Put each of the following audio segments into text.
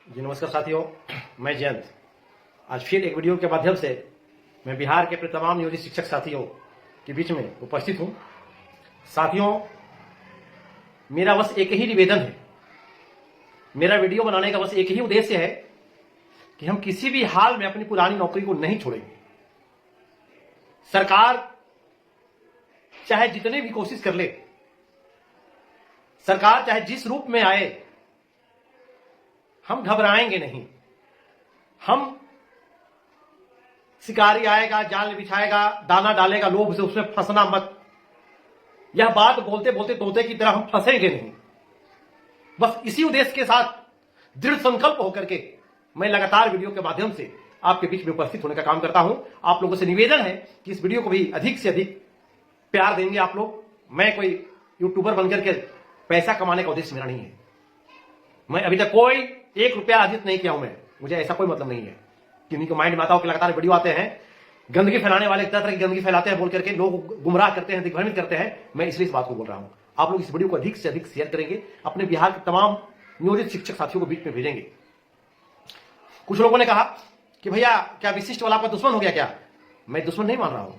जी नमस्कार साथियों, मैं जयंत आज फिर एक वीडियो के माध्यम से मैं बिहार के तमाम नियोजित शिक्षक साथियों के बीच में उपस्थित हूं। साथियों, मेरा बस एक ही निवेदन है, मेरा वीडियो बनाने का बस एक ही उद्देश्य है कि हम किसी भी हाल में अपनी पुरानी नौकरी को नहीं छोड़ेंगे। सरकार चाहे जितने भी कोशिश कर ले, सरकार चाहे जिस रूप में आए, हम घबराएंगे नहीं। हम शिकारी आएगा, जाल बिछाएगा, दाना डालेगा, लोभ से उसमें फंसना मत। यह बात बोलते बोलते तोते की तरह हम फंसेंगे नहीं। बस इसी उद्देश्य के साथ दृढ़ संकल्प होकर के मैं लगातार वीडियो के माध्यम से आपके बीच में उपस्थित होने का काम करता हूं। आप लोगों से निवेदन है कि इस वीडियो को भी अधिक से अधिक प्यार देंगे आप लोग। मैं कोई यूट्यूबर बनकर के पैसा कमाने का उद्देश्य मेरा नहीं है। मैं अभी तक कोई 1 रुपया अर्जित नहीं किया हूं। मुझे ऐसा कोई मतलब नहीं है कि उन्हीं को माइंड माताओं के लगातार वीडियो आते हैं, गंदगी फैलाने वाले तरह की गंदगी फैलाते हैं बोल करके लोग गुमराह करते हैं, दिग्भ्रमित करते हैं। मैं इसलिए इस बात को बोल रहा हूं। आप लोग इस वीडियो को अधिक से अधिक शेयर करेंगे, अपने बिहार के तमाम नियोजित शिक्षक साथियों को बीच में भेजेंगे। कुछ लोगों ने कहा कि भैया क्या विशिष्ट वाला आपका दुश्मन हो गया क्या? मैं दुश्मन नहीं मान रहा हूं।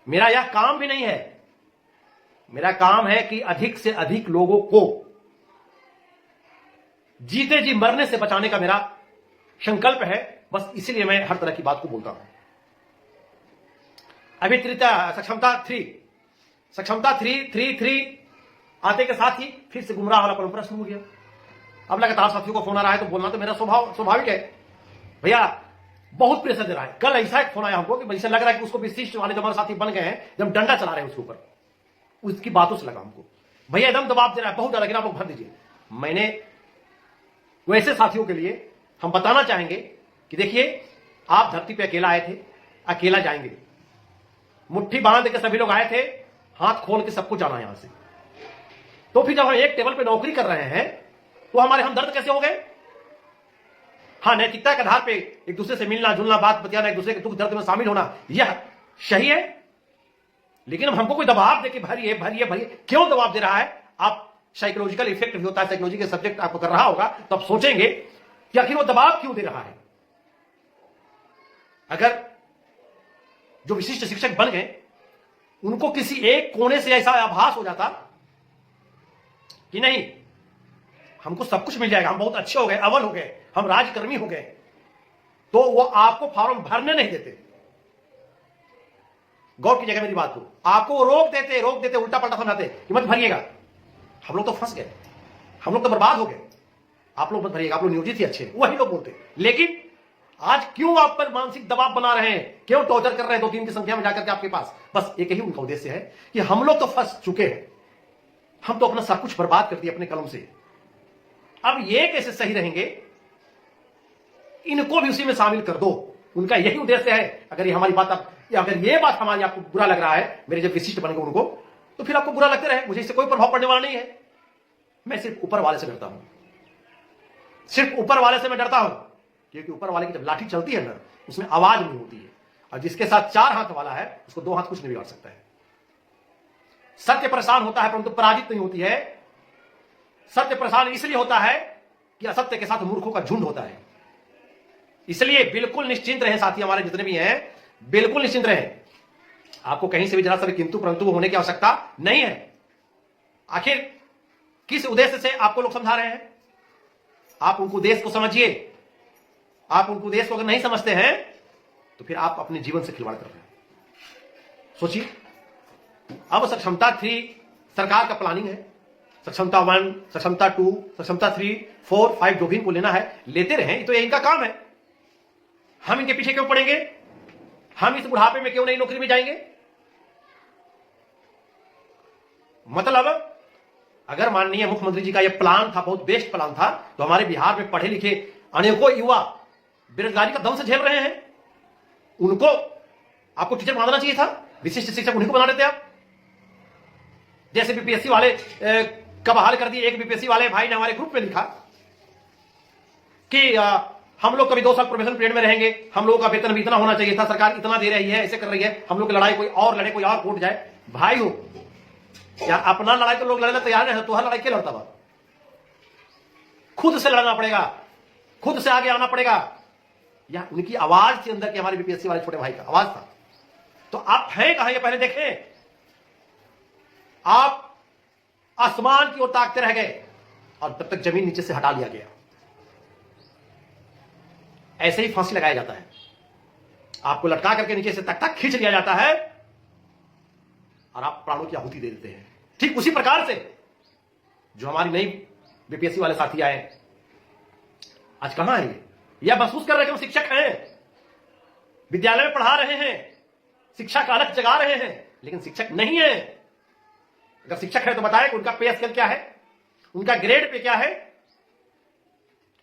मेरा यह काम भी नहीं है। मेरा काम है कि अधिक से अधिक लोगों को जीते जी मरने से बचाने का मेरा संकल्प है। बस इसीलिए मैं हर तरह की बात को बोलता हूं। अभी सक्षमता 3 आते के साथ ही फिर से गुमराह वाला परंपरा शुरू हो गया। अब लगातार साथियों को फोन आ रहा है तो बोलना तो मेरा स्वाभाविक है। भैया बहुत प्रेशर दे रहा है। कल ऐसा एक फोन आया हमको कि ऐसा लग रहा है कि उसको विशिष्ट वाले जो हमारे साथी बन गए हैं, जब डंडा चला रहे हैं उसके ऊपर, उसकी बातों से लगा हमको भैया एकदम दबाव दे रहा है, बहुत ज्यादा, लेकिन आप लोग भर दीजिए। मैंने वैसे साथियों के लिए हम बताना चाहेंगे कि देखिए, आप धरती पे अकेला आए थे, अकेला जाएंगे। मुट्ठी बांध के सभी लोग आए थे, हाथ खोल के सबको जाना यहां से। तो फिर जब हम एक टेबल पे नौकरी कर रहे हैं तो हमारे हमदर्द कैसे हो गए? हाँ, नैतिकता के आधार पे एक दूसरे से मिलना जुलना, बात बतियाना, एक दूसरे के दुख दर्द में शामिल होना, यह सही है। लेकिन अब हमको कोई दबाव दे के भरिए भरिए भरिए, क्यों दबाव दे रहा है? आप साइकोलॉजिकल इफेक्ट भी होता है, साइकोलॉजी के सब्जेक्ट आपको कर रहा होगा, तो आप सोचेंगे कि आखिर वो दबाव क्यों दे रहा है। अगर जो विशिष्ट शिक्षक बन गए उनको किसी एक कोने से ऐसा आभास हो जाता कि नहीं, हमको सब कुछ मिल जाएगा, हम बहुत अच्छे हो गए, अव्वल हो गए, हम राजकर्मी हो गए, तो वो आपको फॉर्म भरने नहीं देते। गौर कीजिएगा मेरी बात को। आपको रोक देते, उल्टा पलटा समझाते कि मत भरिएगा। हम लोग तो फंस गए, हम लोग तो बर्बाद हो गए, आप लोग मत भरिएगा, आप लोग नियोजित ही अच्छे, वही लोग बोलते। लेकिन आज क्यों आप पर मानसिक दबाव बना रहे हैं, क्यों टॉर्चर कर रहे हैं 2-3 की संख्या में जाकर के आपके पास? बस एक ही उनका उद्देश्य है कि हम लोग तो फंस चुके हैं, हम तो अपना सब कुछ बर्बाद कर दिया अपने कलम से। अब ये कैसे सही रहेंगे? इनको भी उसी में शामिल कर दो। उनका यही उद्देश्य है। अगर ये हमारी बात अगर ये बात हमारी आपको बुरा लग रहा है, मेरे जब विशिष्ट बनेंगे उनको, तो फिर आपको बुरा लगते रहे, मुझे इससे कोई प्रभाव पड़ने वाला नहीं है। मैं सिर्फ ऊपर वाले से डरता हूं, सिर्फ ऊपर वाले से मैं डरता हूं, क्योंकि ऊपर वाले की जब लाठी चलती है ना, उसमें आवाज नहीं होती है। और जिसके साथ 4 हाथ वाला है, उसको 2 हाथ कुछ नहीं बिगाड़ सकता है। सत्य परेशान होता है परंतु पराजित नहीं होती है। सत्य परेशान इसलिए होता है कि असत्य के साथ मूर्खों का झुंड होता है। इसलिए बिल्कुल निश्चिंत रहे साथी, हमारे जितने भी हैं, बिल्कुल निश्चिंत रहे। आपको कहीं से भी जरा सा भी किंतु परंतु होने की आवश्यकता नहीं है। आखिर किस उद्देश्य से आपको लोग समझा रहे हैं? आप उनको उद्देश्य को समझिए। आप उनको उद्देश्य को अगर नहीं समझते हैं तो फिर आप अपने जीवन से खिलवाड़ कर रहे हैं। सोचिए, अब सक्षमता 3 सरकार का प्लानिंग है। सक्षमता 1, सक्षमता 2, सक्षमता 3, 4, 5 जो भी इनको लेना है लेते रहें, तो ये इनका काम है। हम इनके पीछे क्यों पड़ेंगे? हम इस बुढ़ापे में क्यों नई नौकरी में जाएंगे? मतलब अगर माननीय मुख्यमंत्री जी का यह प्लान था, बहुत बेस्ट प्लान था, तो हमारे बिहार में पढ़े लिखे अनेकों युवा बेरोजगारी का दम से झेल रहे हैं। उनको आपको टीचर बना देना चाहिए था, विशिष्ट शिक्षक उन्हीं को बना देते आप। जैसे बीपीएससी वाले का बहाल कर दिए। एक बीपीएससी वाले भाई ने हमारे ग्रुप में लिखा कि हम लोग कभी 2 साल प्रोफेशनल पीरियड में रहेंगे, हम लोगों का वेतन भी इतना होना चाहिए था, सरकार इतना दे रही है, ऐसे कर रही है, हम लोग की लड़ाई कोई और लड़े, कोई और कोर्ट जाए। भाई हो यार, अपना लड़ाई तो लोग लड़ने तैयार है, तो हर लड़ाई क्या लड़ता? खुद से लड़ना पड़ेगा। खुद से आगे आना पड़ेगा। या उनकी आवाज थी अंदर की, हमारे बीपीएससी वाले छोटे भाई का आवाज था। तो आप हैं कहां ये पहले देखें। आप आसमान की ओर ताकते रह गए और तब तक जमीन नीचे से हटा लिया गया। ऐसे ही फांसी लगाया जाता है, आपको लटका करके नीचे से तक तक खींच लिया जाता है और आप प्राणों की आहुति दे देते हैं। ठीक उसी प्रकार से जो हमारी नई बीपीएससी वाले साथी आए, आज कहां है ये? यह महसूस कर रहे हैं कि हम शिक्षक हैं, विद्यालय में पढ़ा रहे हैं, शिक्षा का अलग जगा रहे हैं, लेकिन शिक्षक नहीं है। अगर शिक्षक है तो बताएं कि उनका पे स्केल क्या है, उनका ग्रेड पे क्या है?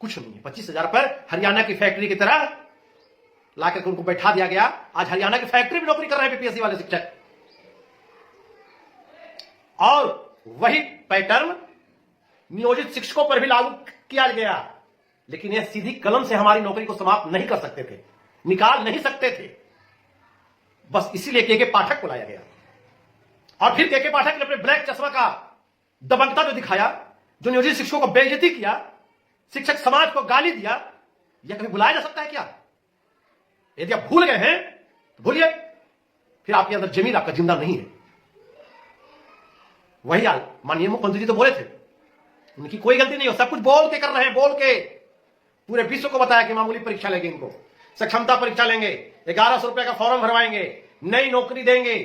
कुछ नहीं है। 25,000 पर हरियाणा की फैक्ट्री की तरह लाकर उनको बैठा दिया गया। आज हरियाणा की फैक्ट्री में नौकरी कर रहे हैं बीपीएससी वाले शिक्षक। और वही पैटर्न नियोजित शिक्षकों पर भी लागू किया गया, लेकिन यह सीधी कलम से हमारी नौकरी को समाप्त नहीं कर सकते थे, निकाल नहीं सकते थे। बस इसीलिए के पाठक को लाया गया। और फिर के पाठक ने अपने ब्लैक चश्मा का दबंगता जो दिखाया, जो नियोजित शिक्षकों को बेइज्जती किया, शिक्षक समाज को गाली दिया, यह कभी भुलाया जा सकता है क्या? यदि आप भूल गए हैं तो भूलिए, फिर आपके अंदर जमीन आपका जिंदा नहीं है। वही हाल माननीय मुख्यमंत्री जी तो बोले थे, उनकी कोई गलती नहीं हो, सब कुछ बोल के कर रहे हैं। बोल के पूरे विश्व को बताया कि मामूली परीक्षा लेंगे, इनको सक्षमता परीक्षा लेंगे, 1100 रुपए का फॉर्म भरवाएंगे, नई नौकरी देंगे।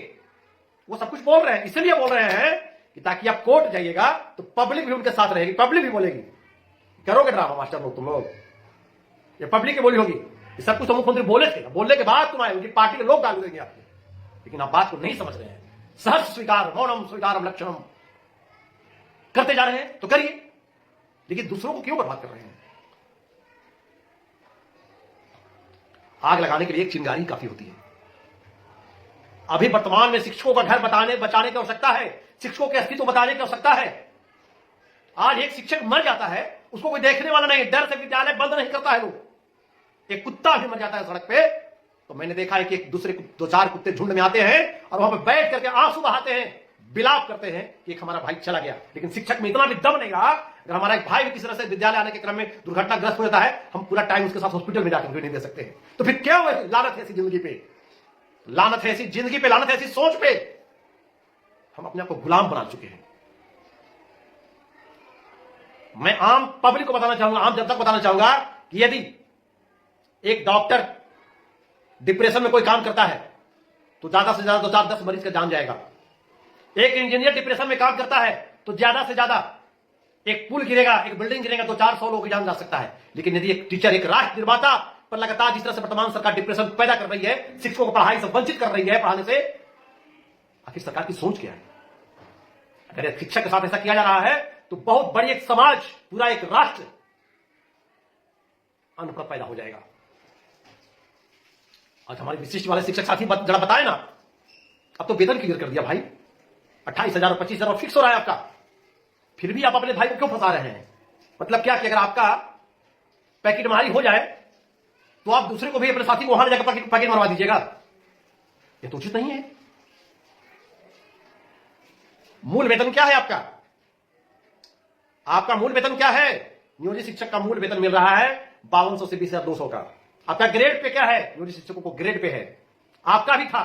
वो सब कुछ बोल रहे हैं, इसलिए बोल रहे हैं कि ताकि आप कोर्ट जाइएगा तो पब्लिक भी उनके साथ रहेगी, पब्लिक भी बोलेगी। करोगे ड्रामा मास्टर लोग, तुम लोग, ये पब्लिक की बोली होगी। ये सब कुछ तो मुख्यमंत्री बोले थे, बोलने के बाद तुम आए, उनकी पार्टी के लोग डाल देंगे आपको, लेकिन आप बात को नहीं समझ रहे हैं। सहर्ष स्वीकार, मौनम स्वीकारम लक्षणम करते जा रहे हैं तो करिए, लेकिन दूसरों को क्यों बर्बाद कर रहे हैं? आग लगाने के लिए एक चिंगारी काफी होती है। अभी वर्तमान में शिक्षकों का घर बचाने की आवश्यकता है, शिक्षकों के अस्तित्व बताने की आवश्यकता है। आज एक शिक्षक मर जाता है, उसको कोई देखने वाला नहीं, डर से विद्यालय बंद नहीं करता है लोग। एक कुत्ता भी मर जाता है सड़क पे तो मैंने देखा है कि एक दूसरे 2-4 कुत्ते झुंड में आते हैं और वहां पे बैठ करके आंसू बहाते हैं, विलाप करते हैं कि एक हमारा भाई चला गया। लेकिन शिक्षक में इतना भी दम नहीं रहा, अगर हमारा एक भाई भी किसी तरह से विद्यालय आने के क्रम में दुर्घटनाग्रस्त हो जाता है, हम पूरा टाइम उसके साथ हॉस्पिटल में जाकर नहीं दे सकते हैं। तो फिर क्या हुआ? लानत है ऐसी जिंदगी पे, लानत है ऐसी जिंदगी पे, लानत है ऐसी सोच पे। हम अपने आप को गुलाम बना चुके हैं। मैं आम पब्लिक को बताना चाहूंगा, आम जनता को बताना चाहूंगा कि यदि एक डॉक्टर डिप्रेशन में कोई काम करता है तो ज्यादा से ज्यादा 2-4-10 मरीज का जान जाएगा। एक इंजीनियर डिप्रेशन में काम करता है तो ज्यादा से ज्यादा एक पुल गिरेगा, एक बिल्डिंग गिरेगा तो 400 लोगों की जान जा सकता है। लेकिन यदि एक टीचर, एक राष्ट्र निर्माता पर लगातार जिस तरह से वर्तमान सरकार डिप्रेशन पैदा कर रही है, शिक्षकों को पढ़ाई से वंचित कर रही है, पढ़ाने से, आखिर सरकार की सोच क्या है? अगर शिक्षक के साथ ऐसा किया जा रहा है तो बहुत बड़ी एक समाज, पूरा एक राष्ट्र अनपढ़ पैदा हो जाएगा। आज हमारे विशिष्ट वाले शिक्षक साथी जरा बताए ना, अब तो वेतन क्लियर कर दिया भाई, 28,000 और 25,000 फिक्स हो रहा है आपका, फिर भी आप अपने भाई को क्यों फंसा रहे हैं? मतलब क्या कि अगर आपका पैकेट मारी हो जाए तो आप दूसरे को भी, अपने साथी को वहां जाकर पैकेट मरवा दीजिएगा? ये तो उचित नहीं है। मूल वेतन क्या है आपका? आपका मूल वेतन क्या है? नियोजित शिक्षक का मूल वेतन मिल रहा है 5200 से 20,200 का। आपका ग्रेड पे क्या है? नियोजित शिक्षकों को ग्रेड पे है, आपका भी था।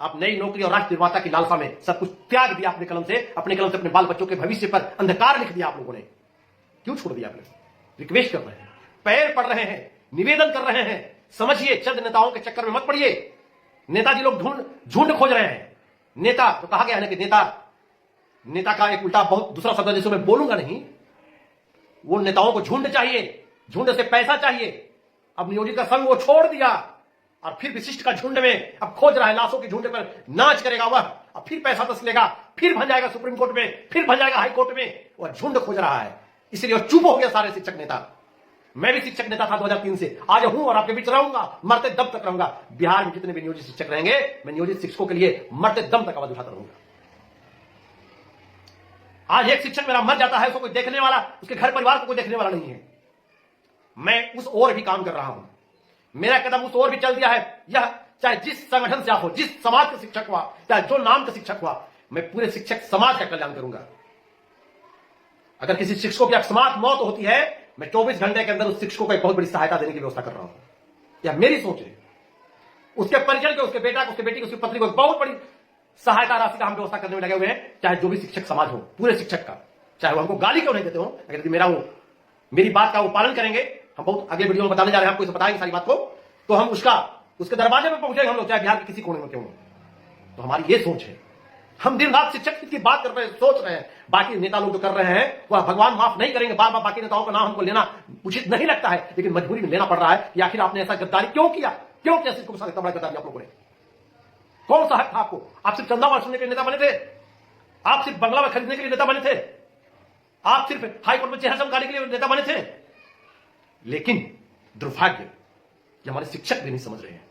आप नई नौकरी और राष्ट्र निर्माता की लालसा में सब कुछ त्याग दिया अपने कलम से, अपने बाल बच्चों के भविष्य पर अंधकार लिख दिया आप लोगों ने। क्यों छोड़ दिया आपने? रिक्वेस्ट कर रहे हैं, पैर पड़ रहे हैं, निवेदन कर रहे हैं, समझिए, चंद नेताओं के चक्कर में मत पड़िए। नेताजी लोग झुंड खोज रहे हैं। नेता तो कहा गया है ना कि नेता का एक उल्टा बहुत दूसरा शब्द जिसको मैं बोलूंगा नहीं, वो नेताओं को झुंड चाहिए, झुंड से पैसा चाहिए। अब नियोजित का संग वो छोड़ दिया और फिर विशिष्ट का झुंड में अब खोज रहा है, लाशों की झुंड पर नाच करेगा वह, अब फिर पैसा तस लेगा, फिर भन जाएगा सुप्रीम कोर्ट में, फिर भन जाएगा हाई कोर्ट में। वह झुंड खोज रहा है, इसलिए वो चुप हो गया सारे शिक्षक नेता। मैं भी शिक्षक नेता था 2003 से, आज हूं और आपके बीच रहूंगा, मरते दम तक रहूंगा। बिहार में जितने भी नियोजित शिक्षक रहेंगे, मैं नियोजित शिक्षकों के लिए मरते दम तक आवाज उठाता रहूंगा। आज एक शिक्षक मेरा मर जाता है, उसको कोई देखने वाला, उसके घर परिवार को कोई देखने वाला नहीं है। मैं उस ओर भी काम कर रहा हूं, मेरा कदम उस ओर भी चल दिया है। यह चाहे जिस संगठन से आप हो, जिस समाज का शिक्षक हुआ, चाहे जो नाम का शिक्षक हुआ, मैं पूरे शिक्षक समाज का कल्याण करूंगा। अगर किसी शिक्षकों की अकस्मात मौत होती है मैं 24 घंटे के अंदर उस शिक्षकों को एक बहुत बड़ी सहायता देने की व्यवस्था कर रहा हूं। यह मेरी सोच है। उसके परिजन को, उसके बेटा को, उसके बेटी को, उसकी पत्नी को एक बहुत बड़ी सहायता राशि का हम व्यवस्था करने में लगे हुए हैं, चाहे जो भी शिक्षक समाज हो, पूरे शिक्षक का, चाहे वो हमको गाली क्यों नहीं देते हो, अगर यदि मेरी बात का वो पालन करेंगे, हम बहुत अगले वीडियो में बताने जा रहे हैं, आपको इसे बताएंगे सारी बात को, तो हम उसके दरवाजे में पहुंचेंगे हम लोग, चाहे बिहार के किसी कोने में क्यों हो। तो हमारी ये सोच है। हम दिन रात शिक्षक की बात कर रहे हैं, सोच रहे हैं। बाकी नेता लोग जो कर रहे हैं वह भगवान माफ नहीं करेंगे, बार बार बाकी नेताओं का नाम हमको लेना उचित नहीं लगता है, लेकिन मजबूरी में लेना पड़ रहा है कि आखिर आपने ऐसा गद्दारी क्यों किया, क्यों किया शिक्षकों के साथ इतना बड़ा गद्दारी आप लोगों ने? कौन सा हक था आपको? आप सिर्फ चंदा वसूलने के लिए नेता बने थे? आप सिर्फ बंगला में खरीदने के लिए नेता बने थे? आप सिर्फ हाईकोर्ट में चेहरा चमकाने के लिए नेता बने थे? लेकिन दुर्भाग्य कि हमारे शिक्षक भी नहीं समझ रहे हैं।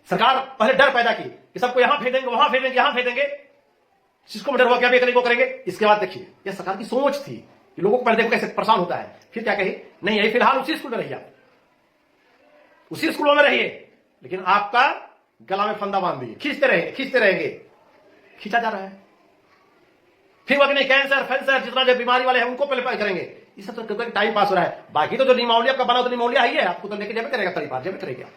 सरकार पहले डर पैदा की कि सबको यहां फेंकेंगे, वहां फेंकेंगे, यहां फेंकेंगे, शिक्षकों में डर हुआ क्या करेंगे वो करेंगे। इसके बाद देखिए, यह सरकार की सोच थी कि लोगों को पहले देखो कैसे परेशान होता है, फिर क्या कही, नहीं यही फिलहाल उसी स्कूल में रहिए, आप उसी स्कूलों में रहिए, लेकिन आपका गला में फंदा बांध दिए, खींचते रहेंगे, खींचा जा रहा है। फिर वह नहीं, कैंसर जितना जो बीमारी वाले हैं उनको पहले करेंगे। इस सब तो टाइम पास हो रहा है। बाकी तो जो निमोनिया का बना तो निमोनिया ही है, आपको तो लेके जेब करेगा, तरीपार जेब करेगा।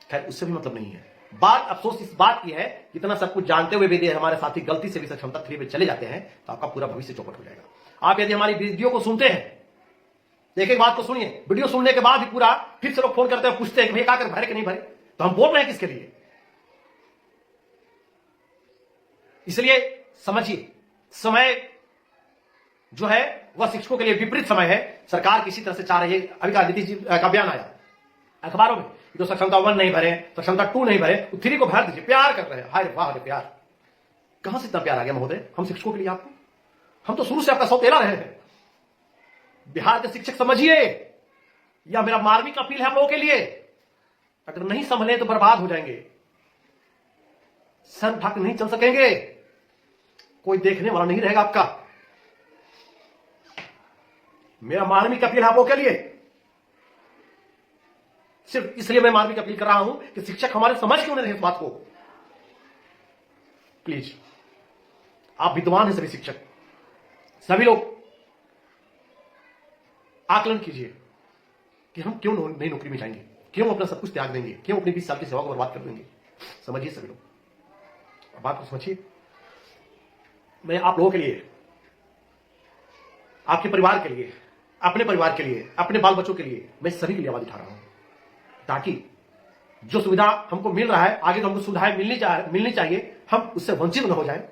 खैर उससे भी मतलब नहीं है। बात अफसोस इस बात की है, इतना सब कुछ जानते हुए भी हमारे साथी गलती से भी सक्षमता 3 में चले जाते हैं तो आपका पूरा भविष्य चौपट हो जाएगा। आप यदि हमारी वीडियो को सुनते हैं, एक एक बात को सुनिए, वीडियो सुनने के बाद भी पूरा फिर से लोग फोन करते हैं, पूछते हैं कि भैया क्या कर, भरे कि नहीं भरे, तो हम बोल रहे हैं किसके लिए। इसलिए समझिए, समय जो है वह शिक्षकों के लिए विपरीत समय है। सरकार किसी तरह से चाह रही है, अभी का नीतीश जी का बयान आया अखबारों में, तो सक्षमता 1 नहीं भरे, सक्षमता 2 नहीं भरे, 3 को भर दीजिए, प्यार कर रहे हैं। हाय वाह प्यार, कहां से इतना प्यार आ गया महोदय हम शिक्षकों के लिए? आपको हम तो शुरू से आपका सौतेला रहे हैं। बिहार के शिक्षक समझिए, या मेरा मार्मिक अपील है आप लोगों के लिए, अगर नहीं संभले तो बर्बाद हो जाएंगे, सर उठा के नहीं चल सकेंगे, कोई देखने वाला नहीं रहेगा आपका। मेरा मार्मिक अपील है आप लोगों के लिए, सिर्फ इसलिए मैं मार्मिक अपील कर रहा हूं कि शिक्षक हमारे समझ क्यों नहीं रहे इस बात को। प्लीज, आप विद्वान हैं सभी शिक्षक, सभी लोग आकलन कीजिए कि हम क्यों नई नौकरी में जाएंगे, क्यों अपना सब कुछ त्याग देंगे, क्यों अपनी 20 साल की सेवा को बर्बाद कर देंगे। समझिए सभी लोग, बात को समझिए। मैं आप लोगों के लिए, आपके परिवार के लिए, अपने परिवार के लिए, अपने बाल बच्चों के लिए, मैं सभी के लिए आवाज उठा रहा हूं, ताकि जो सुविधा हमको मिल रहा है, आगे तो हमको सुविधाएं मिलनी चाहिए, हम उससे वंचित न हो जाए।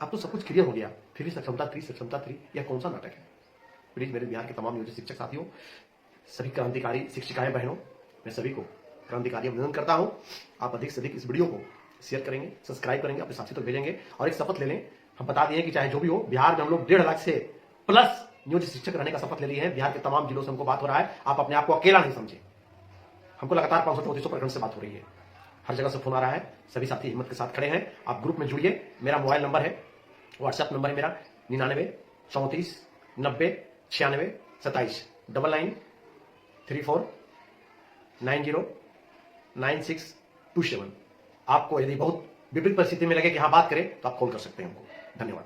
अब तो सब कुछ क्लियर हो गया, फिर भी सक्षमता 3 यह कौन सा नाटक है? प्लीज मेरे बिहार के तमाम नियोजित शिक्षक साथियों, सभी क्रांतिकारी शिक्षिकाएं बहनों, मैं सभी को क्रांतिकारी अभिनंदन करता हूं। आप अधिक से अधिक इस वीडियो को शेयर करेंगे, सब्सक्राइब करेंगे, अपने साथी तक भेजेंगे, और एक शपथ ले लें। हम बता दिए कि चाहे जो भी हो, बिहार में हम लोग 1.5 लाख से प्लस नियोजित शिक्षक रहने का शपथ ले लिए हैं। बिहार के तमाम जिलों से हमको बात हो रहा है, आप अपने आप को अकेला नहीं समझे। हमको लगातार 534 प्रखंड से बात हो रही है, हर जगह से फोन आ रहा है, सभी साथी हिम्मत के साथ खड़े हैं। आप ग्रुप में जुड़िए। मेरा मोबाइल नंबर है, व्हाट्सएप नंबर है मेरा 99 34 90 96 27 99 34 90 9627। आपको यदि बहुत विपरीत परिस्थिति में लगे कि हाँ बात करें, तो आप कॉल कर सकते हैं हमको। धन्यवाद।